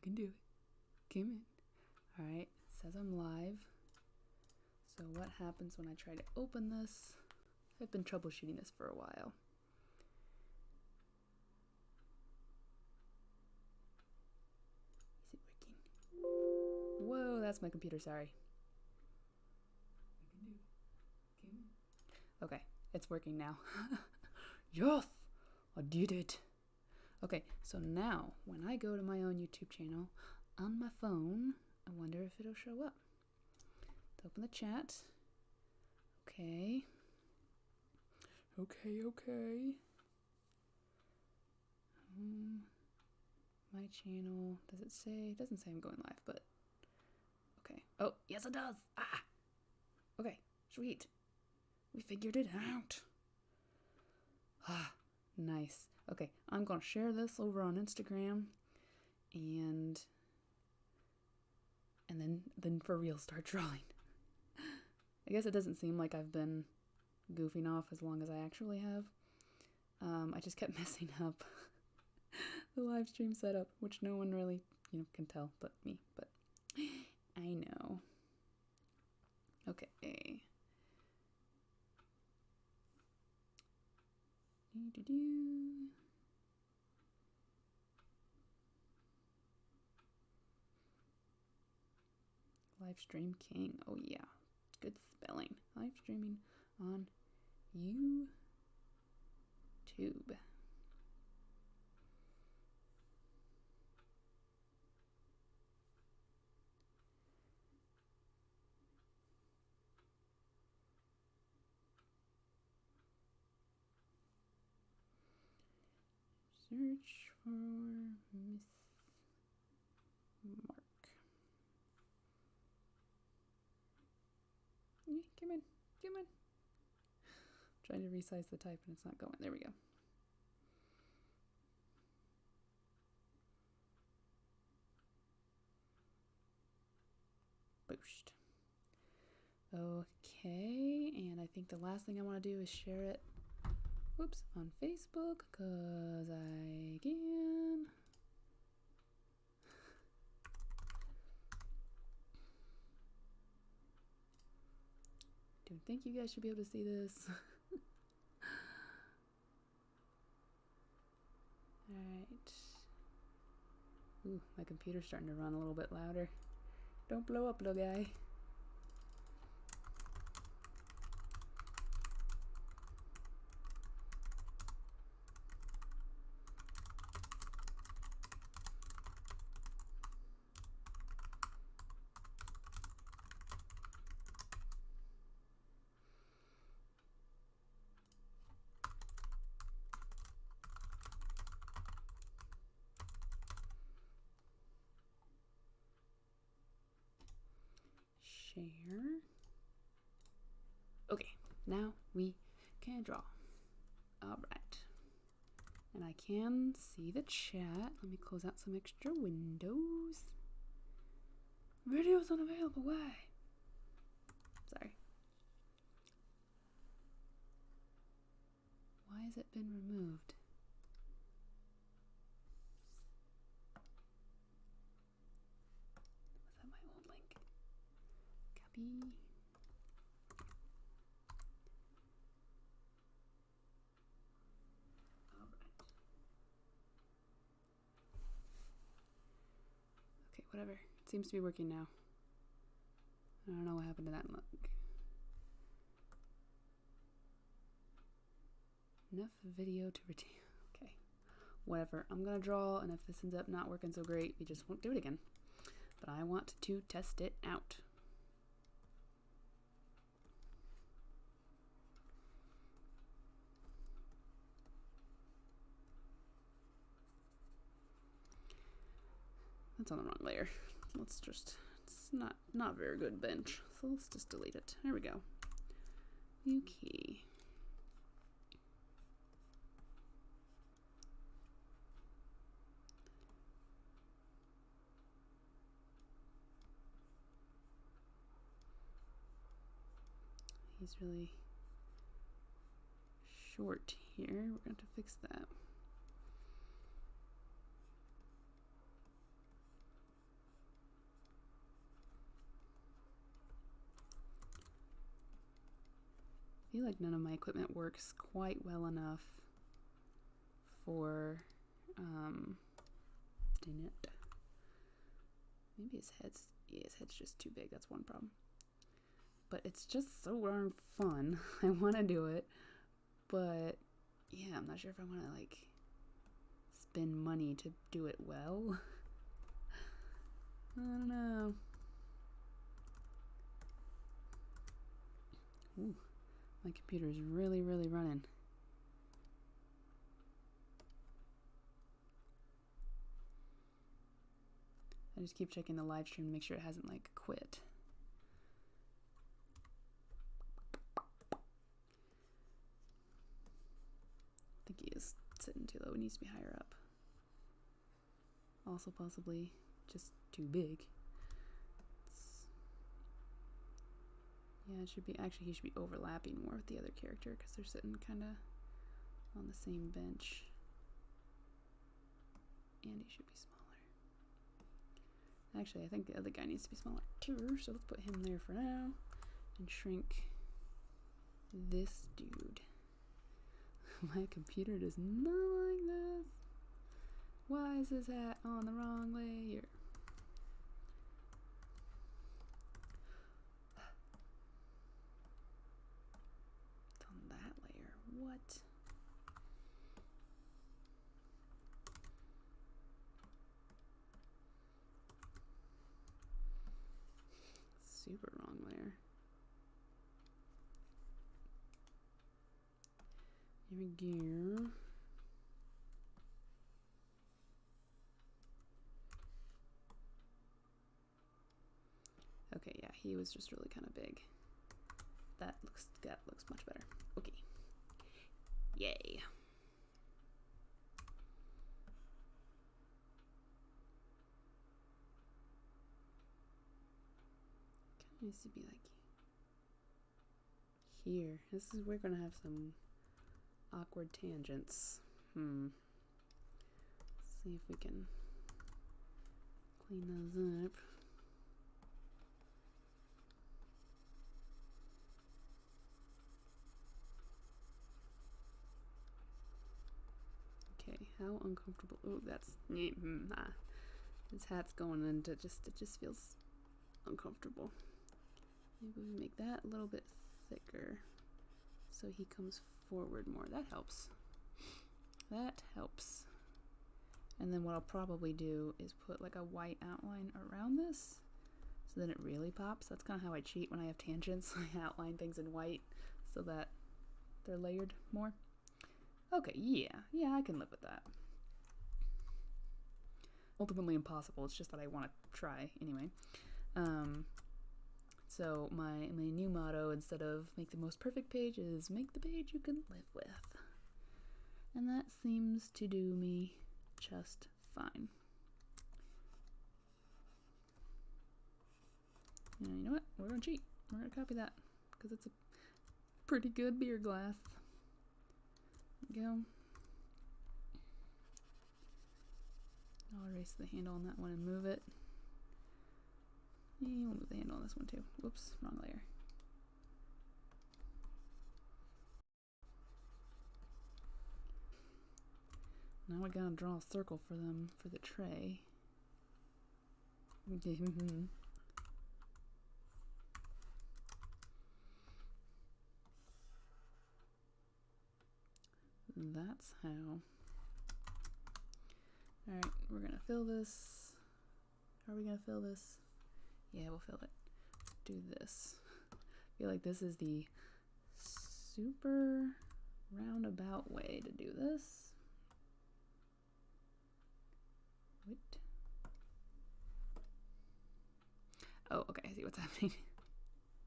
can do it. Come in. Alright, says I'm live. So what happens when I try to open this? I've been troubleshooting this for a while. Is it working? Whoa, that's my computer, sorry. I can do it. Come in. Okay, it's working now. Yes! I did it! Okay, so now, when I go to my own YouTube channel on my phone, I wonder if it'll show up. Let's open the chat. Okay. Okay. My channel, does it say? It doesn't say I'm going live, but okay. Oh, yes it does! Ah! Okay, sweet. We figured it out. Ah, nice. Okay, I'm gonna share this over on Instagram and then for real start drawing. I guess it doesn't seem like I've been goofing off as long as I actually have. I just kept messing up the live stream setup, which no one really, can tell but me, but I know. Okay. Live stream king. Oh yeah. Good spelling. Live streaming on YouTube. Search for Miss Mark. Yeah, come in. Trying to resize the type and it's not going. There we go. Boost. Okay, and I think the last thing I want to do is share it, on Facebook, because I can. Don't think you guys should be able to see this. Alright. Ooh, my computer's starting to run a little bit louder. Don't blow up, little guy. Share. Okay, now we can draw. Alright. And I can see the chat. Let me close out some extra windows. Video's unavailable. Why? Sorry. Why has it been removed? Was that my old link? Copy. Okay, whatever. It seems to be working now. I don't know what happened to that link. Enough video to retain. Okay. Whatever. I'm gonna draw, and if this ends up not working so great, we just won't do it again. But I want to test it out. That's on the wrong layer. Let's just, it's not very good bench. So let's just delete it. There we go. Okay. He's really short here. We're going to fix that. feel like none of my equipment works quite well enough for, dang it. Maybe his head's just too big, that's one problem. But it's just so darn fun. I want to do it, but yeah, I'm not sure if I want to, like, spend money to do it well. I don't know. Ooh, my computer is really, really running. I just keep checking the live stream to make sure it hasn't, like, quit. I think he is sitting too low. It needs to be higher up. Also possibly just too big. Yeah, it should be, actually he should be overlapping more with the other character because they're sitting kind of on the same bench. And he should be smaller. Actually, I think the other guy needs to be smaller too, so let's put him there for now and shrink this dude. My computer does not like this. Why is this hat on the wrong layer? It's on that layer. What? Super wrong layer. Here we go. Okay, yeah, he was just really kind of big. That looks much better. Okay. Yay. Kind of needs to be like here. We're gonna have some awkward tangents. Let's see if we can clean those up. Okay, how uncomfortable. Oh, that's his hat's going into it just feels uncomfortable. Maybe we make that a little bit thicker so he comes forward more. That helps. That helps. And then what I'll probably do is put like a white outline around this so then it really pops. That's kind of how I cheat when I have tangents. I outline things in white so that they're layered more. Okay, yeah, I can live with that. Ultimately impossible, it's just that I want to try anyway. So my new motto, instead of make the most perfect page, is make the page you can live with. And that seems to do me just fine. And you know what? We're gonna cheat. We're gonna copy that because it's a pretty good beer glass. There we go. I'll erase the handle on that one and move it. Yeah, we'll move the handle on this one too. Whoops, wrong layer. Now we gotta draw a circle for them for the tray. That's how. Alright, we're gonna fill this. Are we gonna fill this? Yeah, we'll fill it. Do this. I feel like this is the super roundabout way to do this. Wait. Oh, okay, I see what's happening.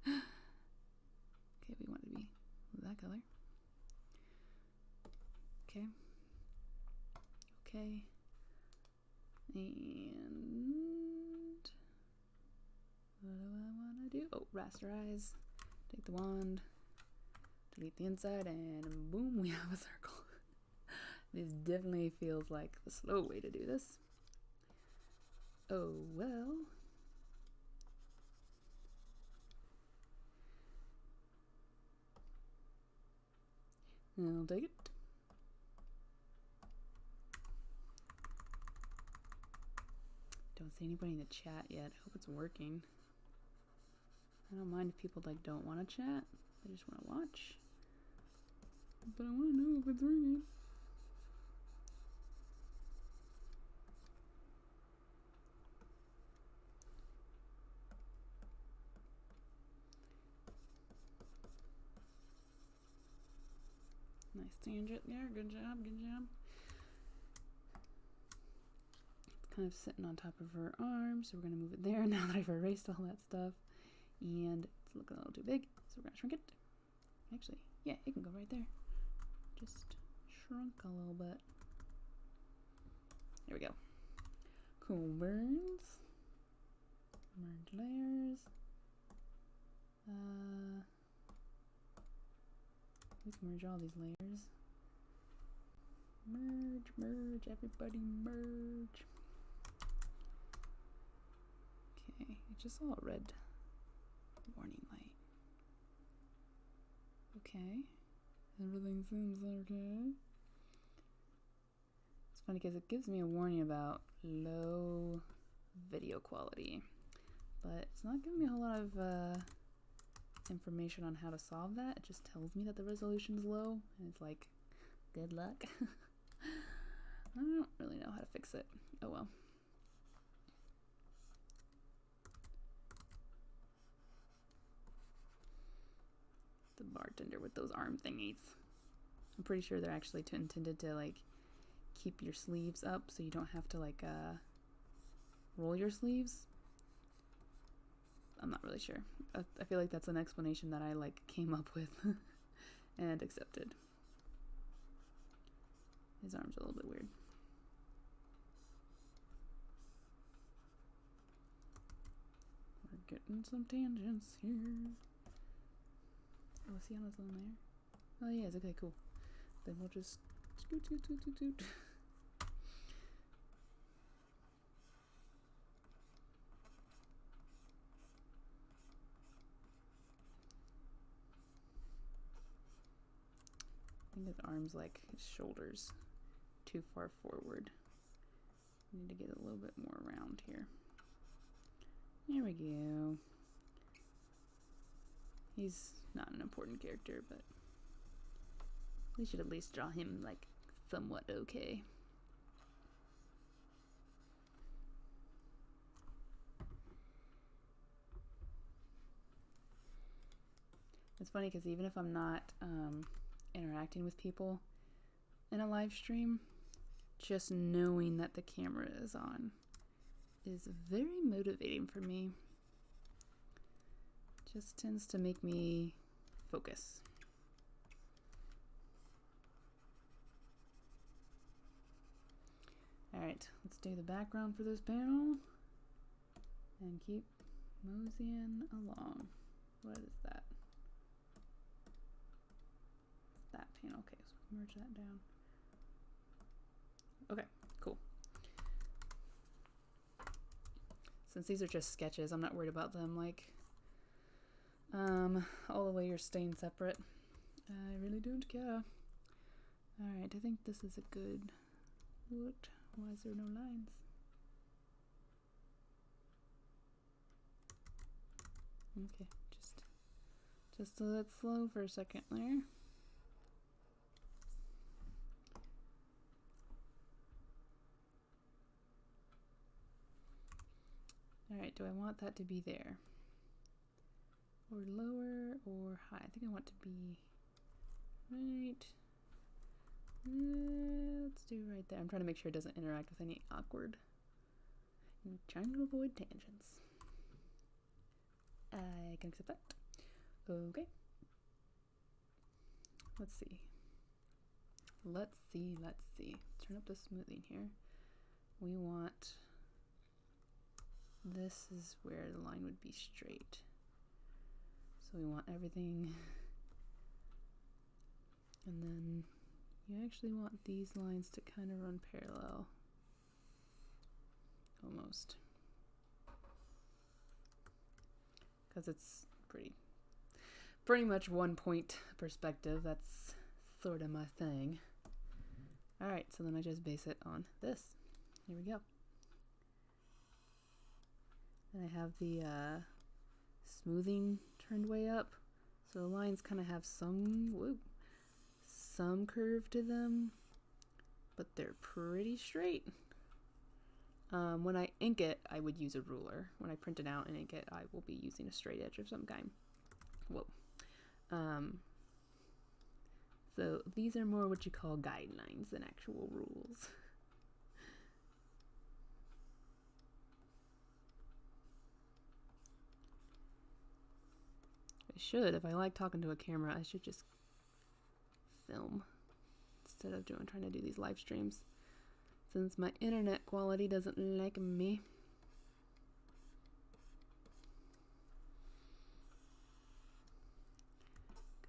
Okay, we want it to be that color. Okay. Okay. And what do I want to do? Oh, rasterize. Take the wand, delete the inside, and boom, we have a circle. This definitely feels like the slow way to do this. Oh well. I'll take it. Don't see anybody in the chat yet. I hope it's working. I don't mind if people like don't want to chat. They just want to watch. But I want to know if it's working. Nice tangent there. Good job, good job. It's kind of sitting on top of her arm, so we're going to move it there now that I've erased all that stuff. And it's looking a little too big, so we're going to shrink it. Actually, yeah, it can go right there. Just shrunk a little bit. There we go. Cool burns. Merge layers. Let's merge all these layers. Merge, merge, everybody merge. Okay, I just saw a red warning light. Okay, everything seems okay. It's funny because it gives me a warning about low video quality, but it's not giving me a whole lot of information on how to solve that. It just tells me that the resolution's low, and it's like, good luck. I don't really know how to fix it. Oh well. The bartender with those arm thingies. I'm pretty sure they're actually intended to like keep your sleeves up so you don't have to like roll your sleeves. I'm not really sure. I feel like that's an explanation that I like came up with and accepted. His arm's a little bit weird. We're getting some tangents here. Oh, is he on his own there? Oh, he is. Okay, cool. Then we'll just scoot, scoot, scoot, scoot, scoot. I think his arms like his shoulders too far forward. Need to get a little bit more around here. There we go. He's not an important character, but we should at least draw him like somewhat okay. It's funny because even if I'm not interacting with people in a live stream, just knowing that the camera is on is very motivating for me. Just tends to make me focus. Alright, let's do the background for this panel and keep moseying along. What is that? It's that panel. Okay, so merge that down. Okay, cool. Since these are just sketches, I'm not worried about them like all the way you're staying separate. I really don't care. Alright, I think this is a good... What? Why is there no lines? Okay, just a little slow for a second there. Alright, do I want that to be there? Or lower or high? I think I want to be right. Let's do right there. I'm trying to make sure it doesn't interact with any awkward. I'm trying to avoid tangents. I can accept that. Okay. Let's see. Let's see. Turn up the smoothing here. We want... This is where the line would be straight. So we want everything. And then you actually want these lines to kind of run parallel. Almost. Because it's pretty much one point perspective. That's sort of my thing. Alright, so then I just base it on this. Here we go. And I have the smoothing turned way up, so the lines kind of have some curve to them, but they're pretty straight. When I ink it, I would use a ruler. When I print it out and ink it, I will be using a straight edge of some kind. Whoa. So these are more what you call guidelines than actual rules. I should, if I like talking to a camera, I should just film instead of trying to do these live streams, since my internet quality doesn't like me.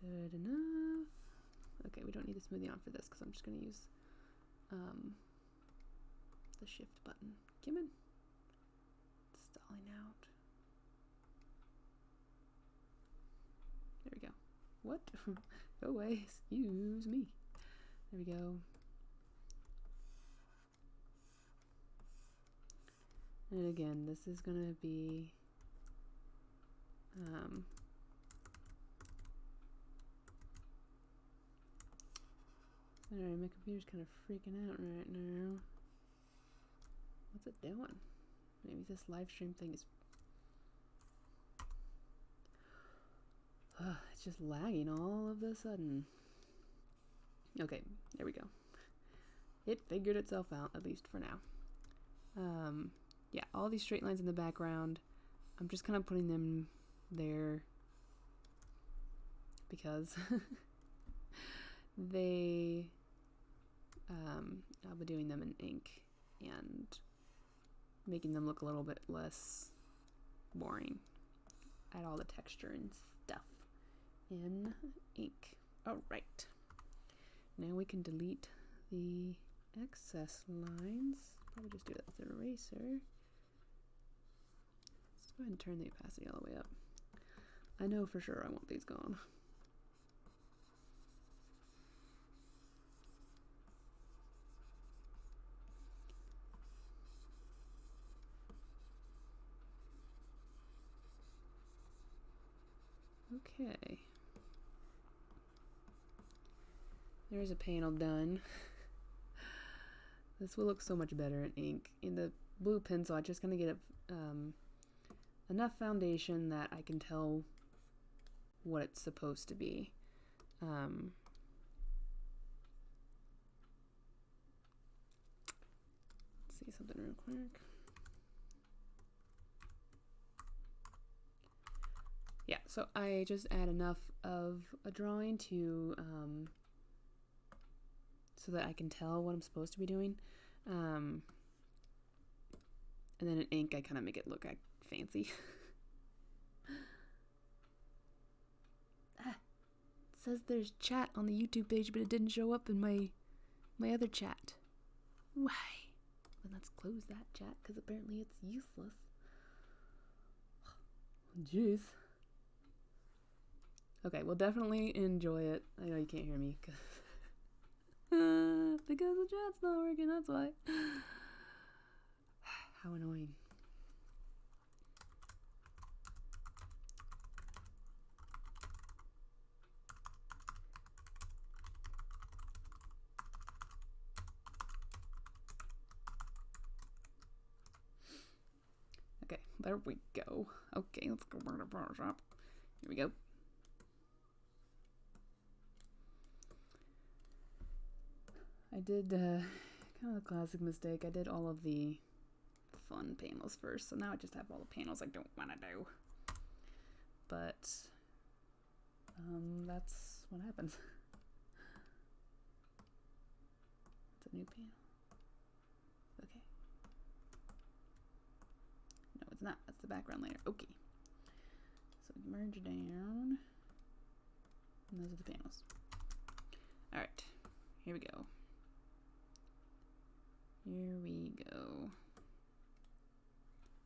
Good enough. Okay, we don't need the smoothie on for this because I'm just going to use the shift button. Come in. Stalling out. There we go. What? Go away. Excuse me. There we go. And again, this is going to be alright, my computer's kind of freaking out right now. What's it doing? Maybe this live stream thing is... it's just lagging all of a sudden. Okay, there we go. It figured itself out, at least for now. Yeah, all these straight lines in the background, I'm just kind of putting them there because they... I'll be doing them in ink and making them look a little bit less boring. Add all the texture and stuff in ink. Alright. Now we can delete the excess lines. Probably just do that with an eraser. Let's go ahead and turn the opacity all the way up. I know for sure I want these gone. Okay. There's a panel done. This will look so much better in ink. In the blue pencil, I'm just going to get enough foundation that I can tell what it's supposed to be. Let's see something real quick. Yeah, so I just add enough of a drawing to so that I can tell what I'm supposed to be doing. And then in ink, I kind of make it look like fancy. It says there's chat on the YouTube page, but it didn't show up in my other chat. Why? Then let's close that chat, because apparently it's useless. Jeez. Okay, we'll definitely enjoy it. I know you can't hear me because the chat's not working, that's why. How annoying. Okay, there we go. Okay, let's go burn to Photoshop. Here we go. I did kind of a classic mistake. I did all of the fun panels first, so now I just have all the panels I don't want to do. But that's what happens. It's a new panel. Okay. No, it's not. That's the background layer. Okay. So merge down. And those are the panels. Alright. Here we go. Here we go.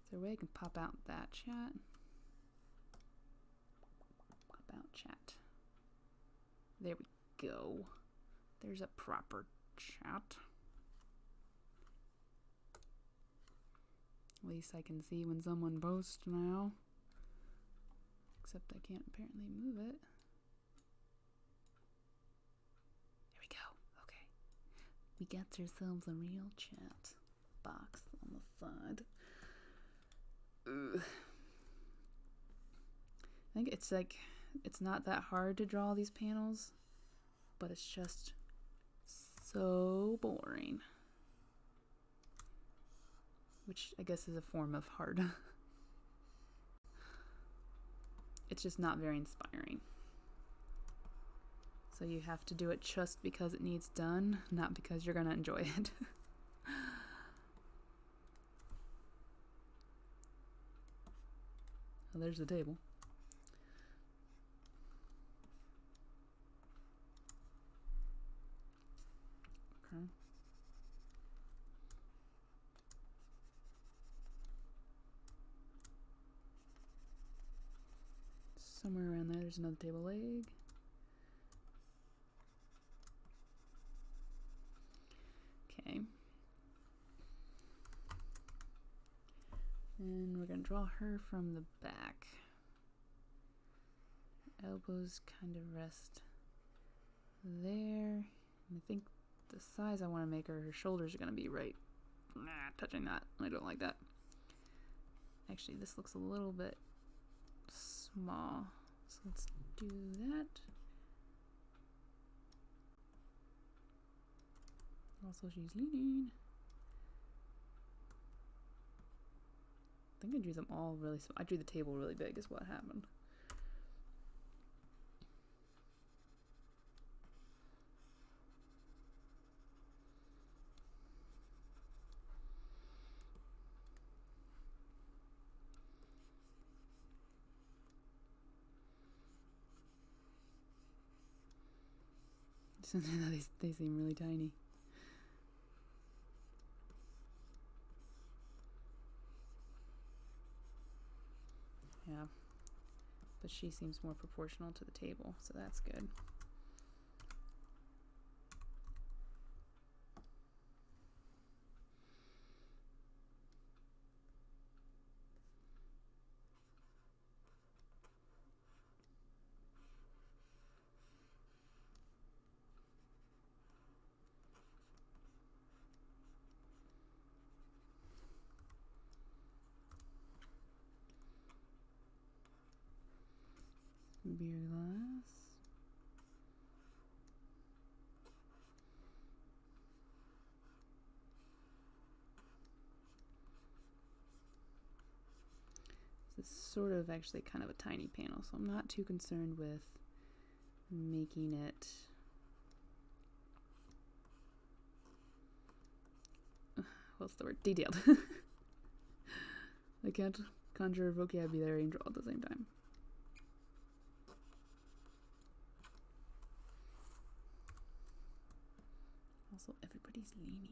Is there a way I can pop out that chat? Pop out chat. There we go. There's a proper chat. At least I can see when someone posts now. Except I can't apparently move it. There we go. Okay. We got ourselves a real chat box on the side. Ugh. I think it's like, it's not that hard to draw these panels, but it's just so boring. Which I guess is a form of hard. It's just not very inspiring. So you have to do it just because it needs done, not because you're gonna enjoy it. Well, there's the table. Okay. Somewhere around there, there's another table leg. Okay. And we're gonna draw her from the back. Her elbows kind of rest there. And I think the size I want to make her shoulders are gonna be right. Touching that. I don't like that. Actually, this looks a little bit small. So let's do that. Also, she's leaning. I think I drew them all really small. I drew the table really big is what happened. They seem really tiny. Yeah, but she seems more proportional to the table, so that's good. Beer glass. This is sort of actually kind of a tiny panel, so I'm not too concerned with making it what's the word? Detailed. I can't conjure vocabulary and draw at the same time. Also, everybody's leaning.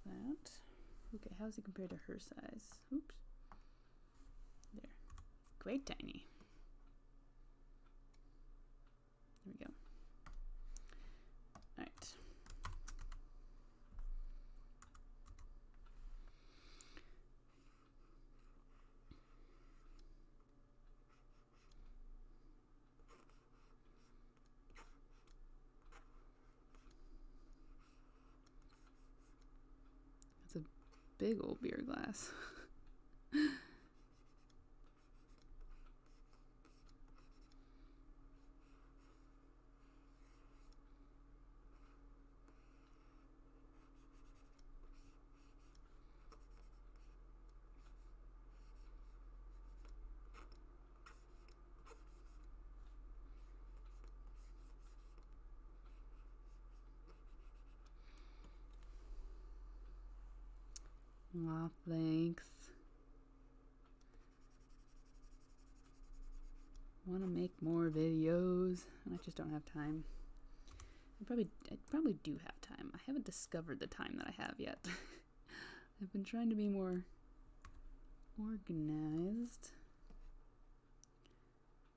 That. Okay, how's he compared to her size? Oops. There. Quite tiny. There we go. Alright. That's a big old beer glass. Aw, thanks. Want to make more videos, and I just don't have time. I probably do have time. I haven't discovered the time that I have yet. I've been trying to be more organized.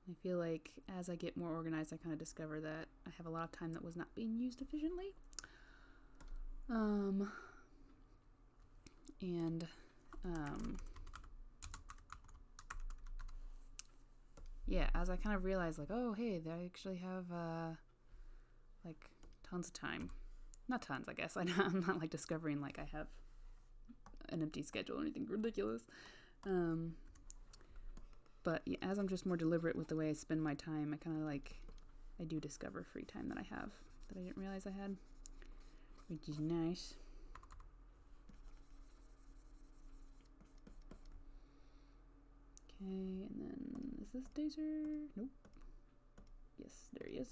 I feel like as I get more organized, I kind of discover that I have a lot of time that was not being used efficiently. Yeah, as I kind of realize, like, oh, hey, they actually have, like, tons of time. Not tons, I guess. I'm not, like, discovering, like, I have an empty schedule or anything ridiculous. But yeah, as I'm just more deliberate with the way I spend my time, I kind of, like, I do discover free time that I have that I didn't realize I had, which is nice. Okay, and then is this Dazer? Nope. Yes, there he is.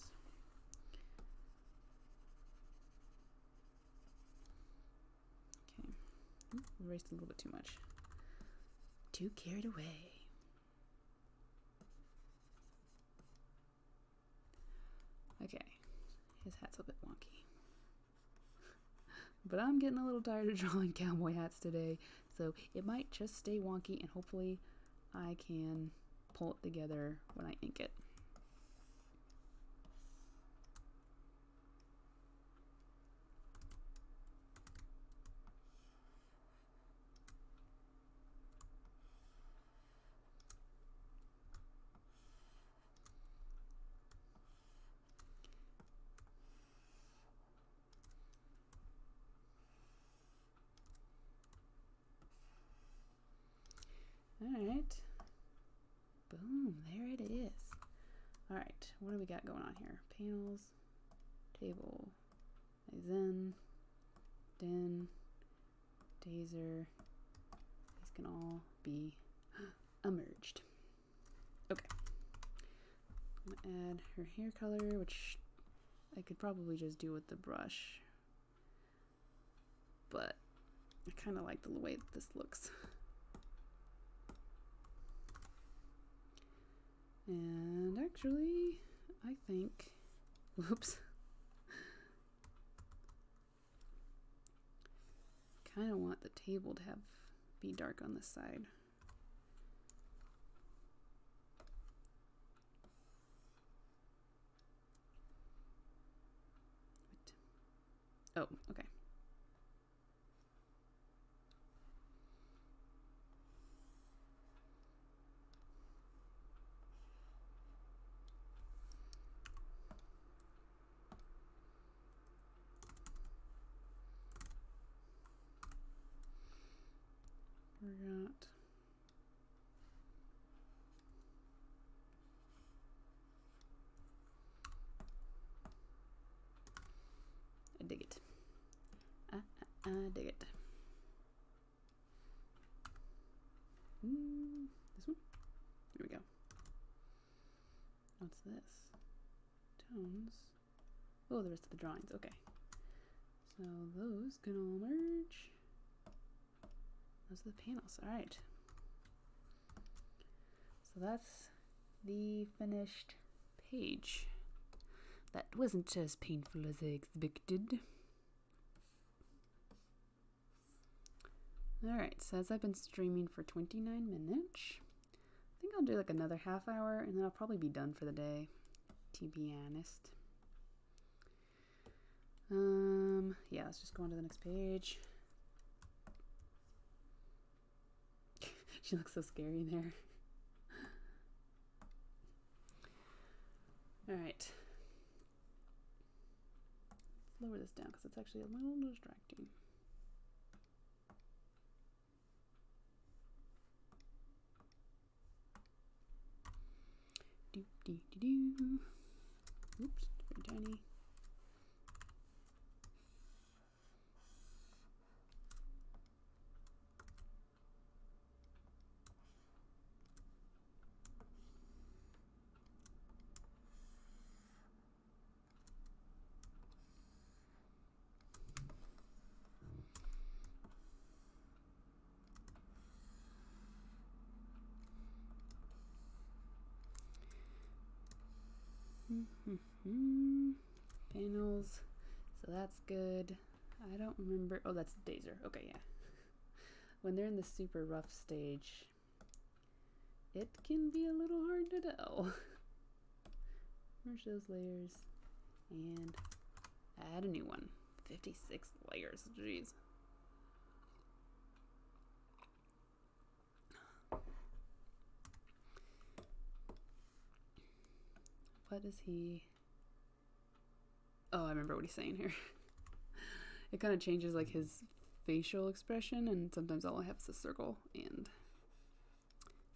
Okay. Ooh, erased a little bit too much. Too carried away. Okay, his hat's a bit wonky. But I'm getting a little tired of drawing cowboy hats today, so it might just stay wonky, and hopefully I can pull it together when I ink it. Alright. Boom, there it is. Alright, what do we got going on here? Panels, table, Zen, Den, Dazer. These can all be emerged. Okay. I'm gonna add her hair color, which I could probably just do with the brush. But I kind of like the way that this looks. And actually, I think, whoops, kind of want the table to be dark on this side. Oh, okay. Forgot. I dig it. I dig it. This one? Here we go. What's this? Tones. Oh, the rest of the drawings. Okay. So those can all merge. Those are the panels. All right. So that's the finished page. That wasn't as painful as I expected. Alright, so as I've been streaming for 29 minutes, I think I'll do like another half hour and then I'll probably be done for the day, to be honest. Yeah, let's just go on to the next page. She looks so scary in there. Alright. Let's lower this down because it's actually a little distracting. Do do do do. Oops, very tiny. panels. So that's good. I don't remember. Oh, that's Dazer. Okay, yeah. When they're in the super rough stage, it can be a little hard to tell. Merge those layers and add a new one. 56 layers. Jeez. What is he? Oh, I remember what he's saying here. It kind of changes like his facial expression, and sometimes all I have is a circle and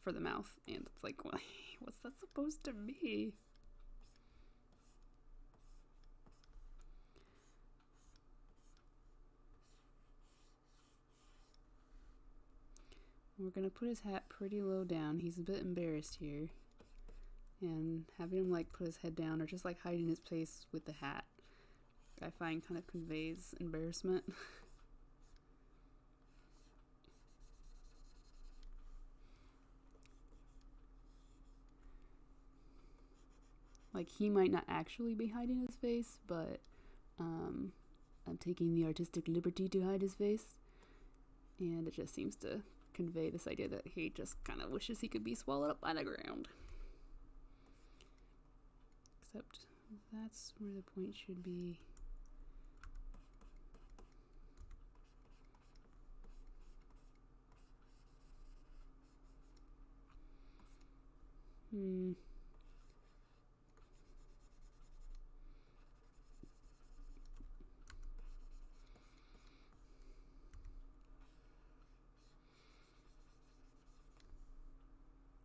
for the mouth, and it's like, what's that supposed to be? We're gonna put his hat pretty low down. He's a bit embarrassed here, and having him like put his head down or just like hiding his face with the hat, I find kind of conveys embarrassment. Like, he might not actually be hiding his face, but I'm taking the artistic liberty to hide his face, and it just seems to convey this idea that he just kind of wishes he could be swallowed up by the ground. Except that's where the point should be.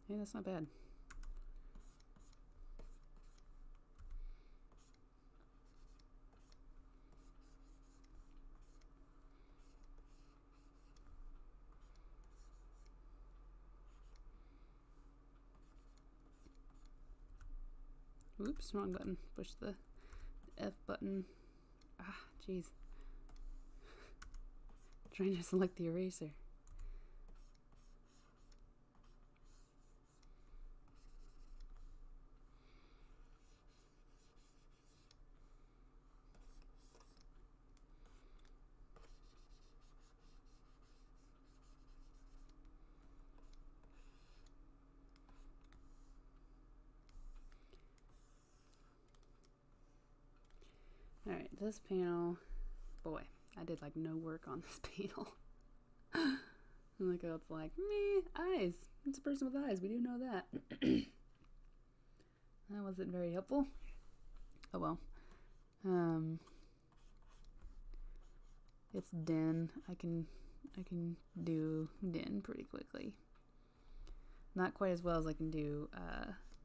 Hey, that's not bad. Oops, wrong button. Push the F button. Ah, jeez. Trying to select the eraser. Alright, this panel, boy, I did like no work on this panel. Look how it's like, meh, eyes. It's a person with eyes, we do know that. That wasn't very helpful. Oh well. It's Den. I can do Den pretty quickly. Not quite as well as I can do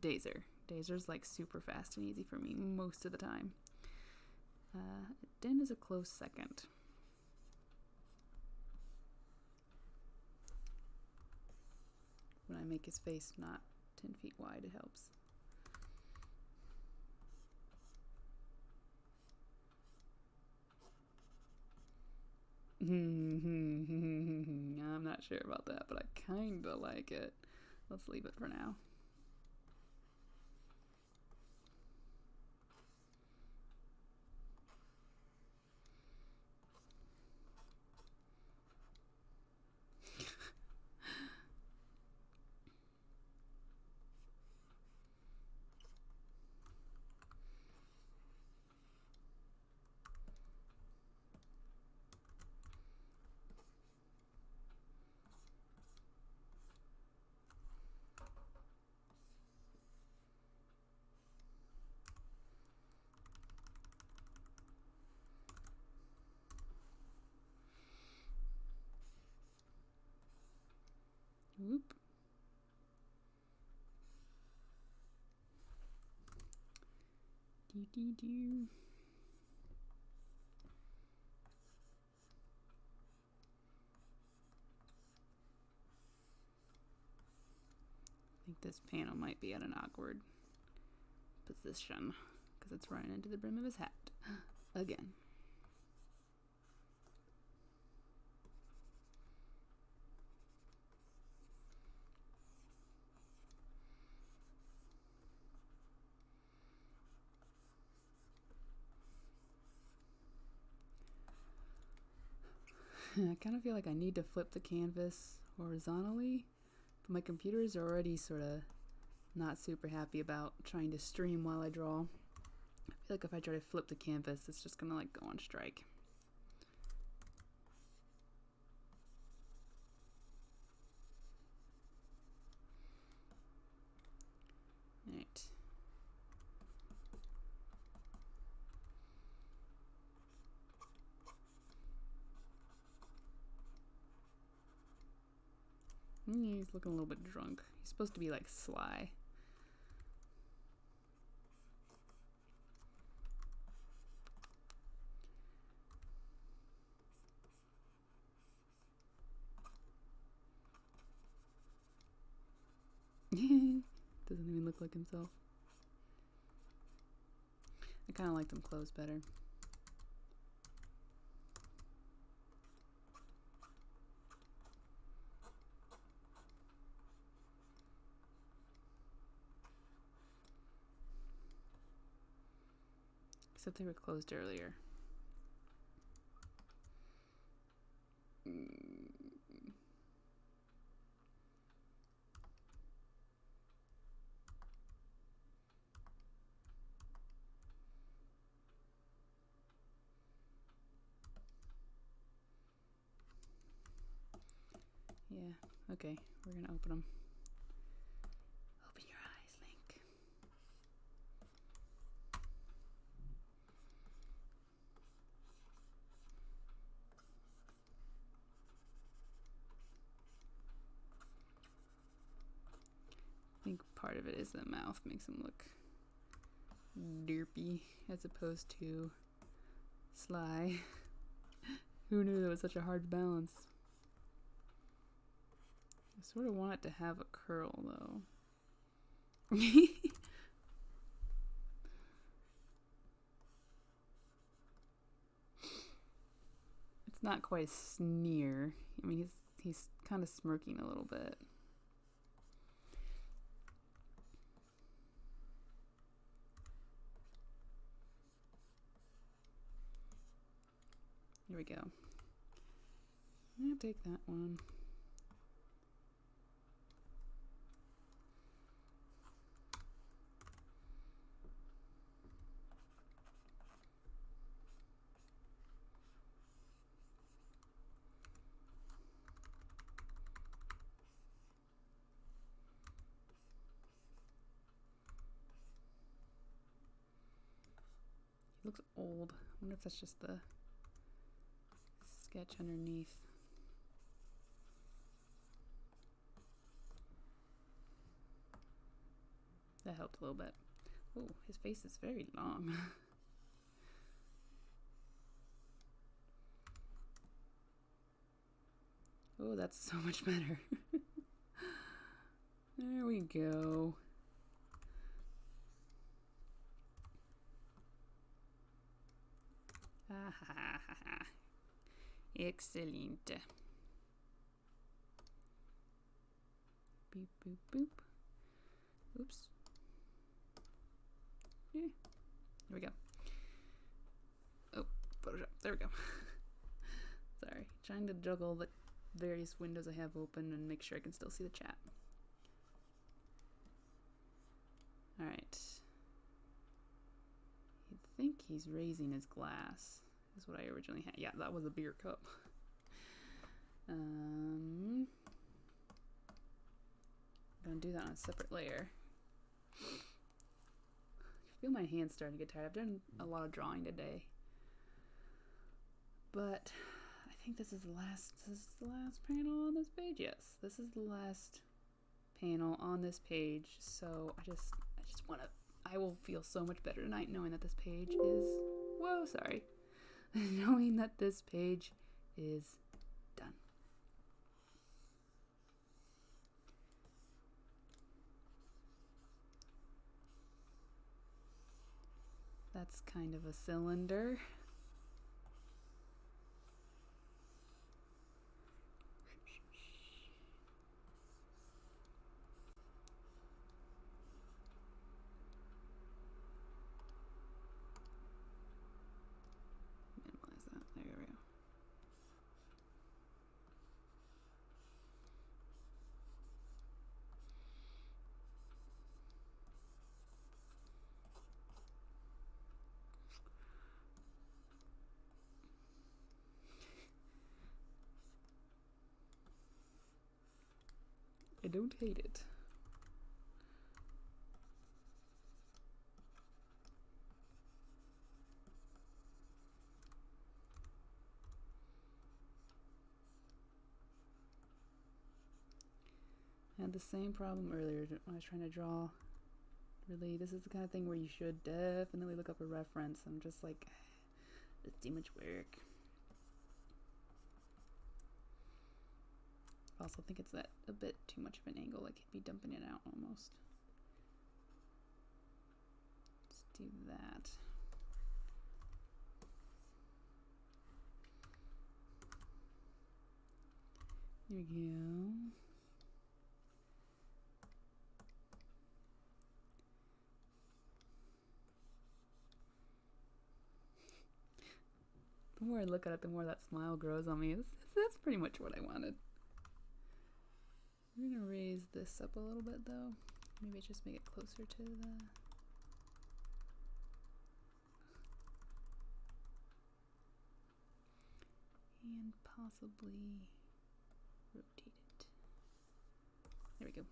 Dazer. Dazer's like super fast and easy for me most of the time. Den is a close second. When I make his face not 10 feet wide, it helps. I'm not sure about that, but I kinda like it. Let's leave it for now. Whoop. Do. I think this panel might be at an awkward position because it's running into the brim of his hat again. I kind of feel like I need to flip the canvas horizontally, but my computer is already sort of not super happy about trying to stream while I draw. I feel like if I try to flip the canvas, it's just gonna like go on strike. Alright. He's looking a little bit drunk. He's supposed to be like sly. Doesn't even look like himself. I kind of like them closed better. Except they were closed earlier. Yeah, okay, we're gonna open them. Open your eyes, Link. I think part of it is the mouth makes him look derpy as opposed to sly. Who knew that was such a hard balance? I sort of want it to have a curl, though. It's not quite a sneer. I mean, he's kind of smirking a little bit. Here we go. I'm gonna take that one. He looks old. I wonder if that's just the sketch underneath. That helped a little bit. Oh, his face is very long. Oh, that's so much better. There we go. Ah, ha, ha, ha, ha. Excellent. Boop, boop, boop. Oops. Yeah. There we go. Oh, Photoshop. There we go. Sorry. Trying to juggle the various windows I have open and make sure I can still see the chat. Alright. You'd think he's raising his glass. Is what I originally had. Yeah, that was a beer cup. I'm gonna do that on a separate layer. I feel my hands starting to get tired. I've done a lot of drawing today. But I think this is the last panel on this page. Yes, this is the last panel on this page. So I just want to, I will feel so much better tonight knowing that this page is, whoa, sorry. Knowing that this page is done. That's kind of a cylinder. Minimize that. There we go. I don't hate it. I had the same problem earlier when I was trying to draw. Really, this is the kind of thing where you should definitely look up a reference. I'm just like, it's too much work. I also think it's at a bit too much of an angle, like it'd be dumping it out almost. Let's do that. There we go. The more I look at it, the more that smile grows on me. That's pretty much what I wanted. I'm gonna raise this up a little bit though. Maybe just make it closer to the... And possibly rotate it. There we go.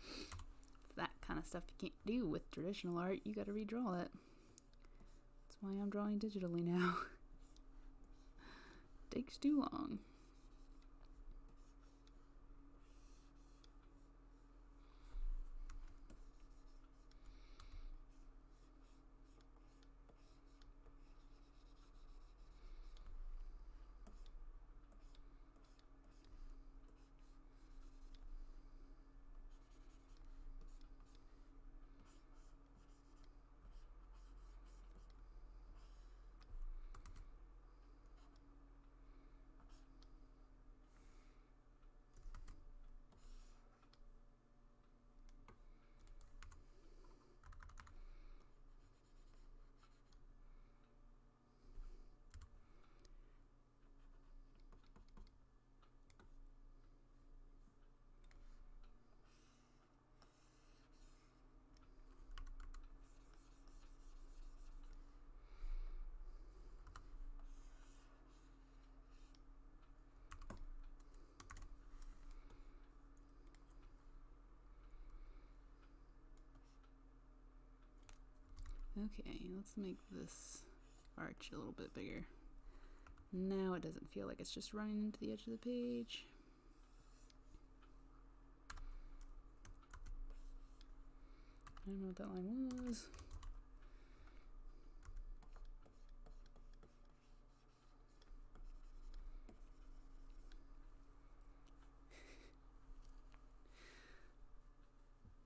It's that kind of stuff you can't do with traditional art. You gotta redraw it. That's why I'm drawing digitally now. Takes too long. Okay, let's make this arch a little bit bigger. Now it doesn't feel like it's just running into the edge of the page. I don't know what that line was.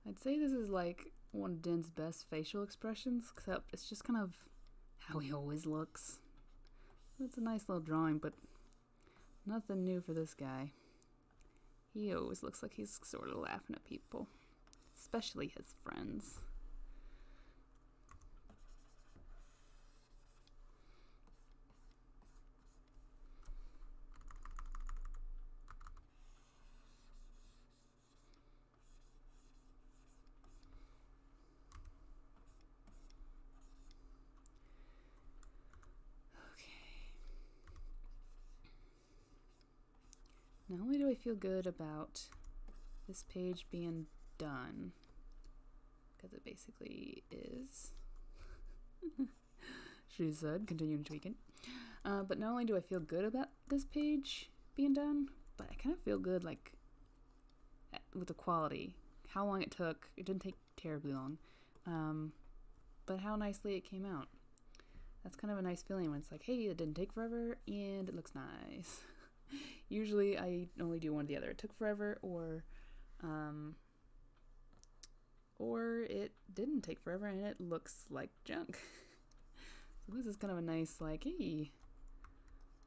I'd say this is like one of Din's best facial expressions, except it's just kind of how he always looks. It's a nice little drawing, but nothing new for this guy. He always looks like he's sort of laughing at people, especially his friends. Not only do I feel good about this page being done, because it basically is, she said, continuing tweaking, but not only do I feel good about this page being done, but I kind of feel good like with the quality, how long it took. It didn't take terribly long, but how nicely it came out. That's kind of a nice feeling when it's like, hey, it didn't take forever and it looks nice. Usually I only do one or the other. It took forever, or it didn't take forever and it looks like junk. So this is kind of a nice, like, hey,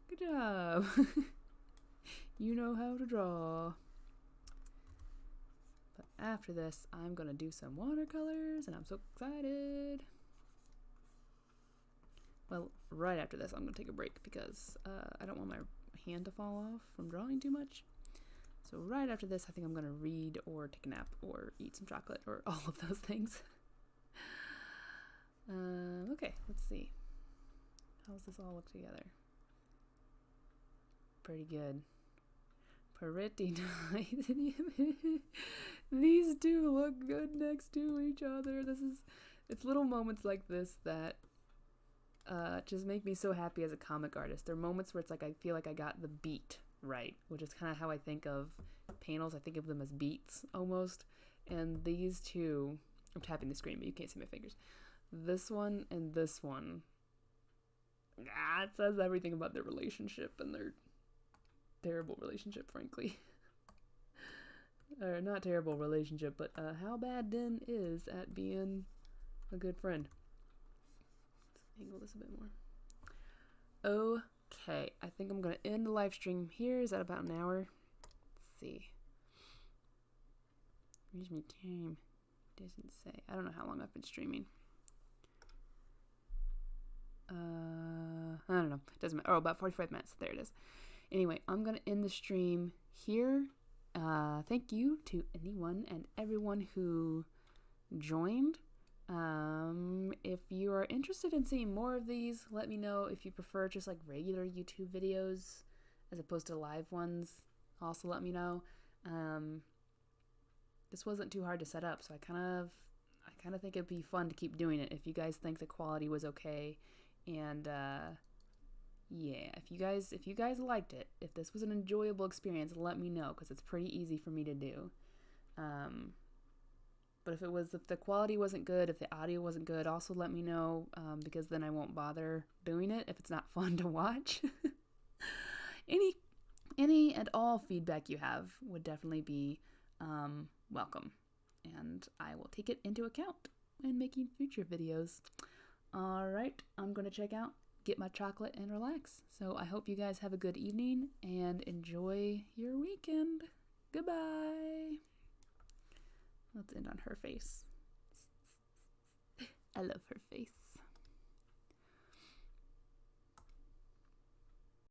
good job. You know how to draw. But after this, I'm gonna do some watercolors and I'm so excited. Well, right after this, I'm gonna take a break because I don't want my hand to fall off from drawing too much. So right after this, I think I'm gonna read or take a nap or eat some chocolate or all of those things. Okay, let's see. How does this all look together? Pretty good. Pretty nice. These two look good next to each other. It's little moments like this that just make me so happy as a comic artist. There are moments where it's like I feel like I got the beat right, which is kind of how I think of panels. I think of them as beats almost. And these two, I'm tapping the screen, but you can't see my fingers. This one and this one, it says everything about their relationship and their terrible relationship, frankly. Or not terrible relationship, but how bad Den is at being a good friend. Let's angle this a bit more. Okay, I think I'm gonna end the live stream here. Is that about an hour? Let's see. Where's my time? Doesn't say. I don't know how long I've been streaming. I don't know. Doesn't matter. Oh, about 45 minutes. There it is. Anyway, I'm gonna end the stream here. Thank you to anyone and everyone who joined. If you are interested in seeing more of these, let me know. If you prefer just like regular YouTube videos as opposed to live ones, also let me know. This wasn't too hard to set up, so I kind of think it'd be fun to keep doing it if you guys think the quality was okay. And yeah, if you guys liked it, if this was an enjoyable experience, let me know, because it's pretty easy for me to do. But if the quality wasn't good, if the audio wasn't good, also let me know, because then I won't bother doing it if it's not fun to watch. Any and all feedback you have would definitely be welcome, and I will take it into account when making future videos. Alright, I'm going to check out, get my chocolate, and relax. So I hope you guys have a good evening and enjoy your weekend. Goodbye. Let's end on her face. I love her face.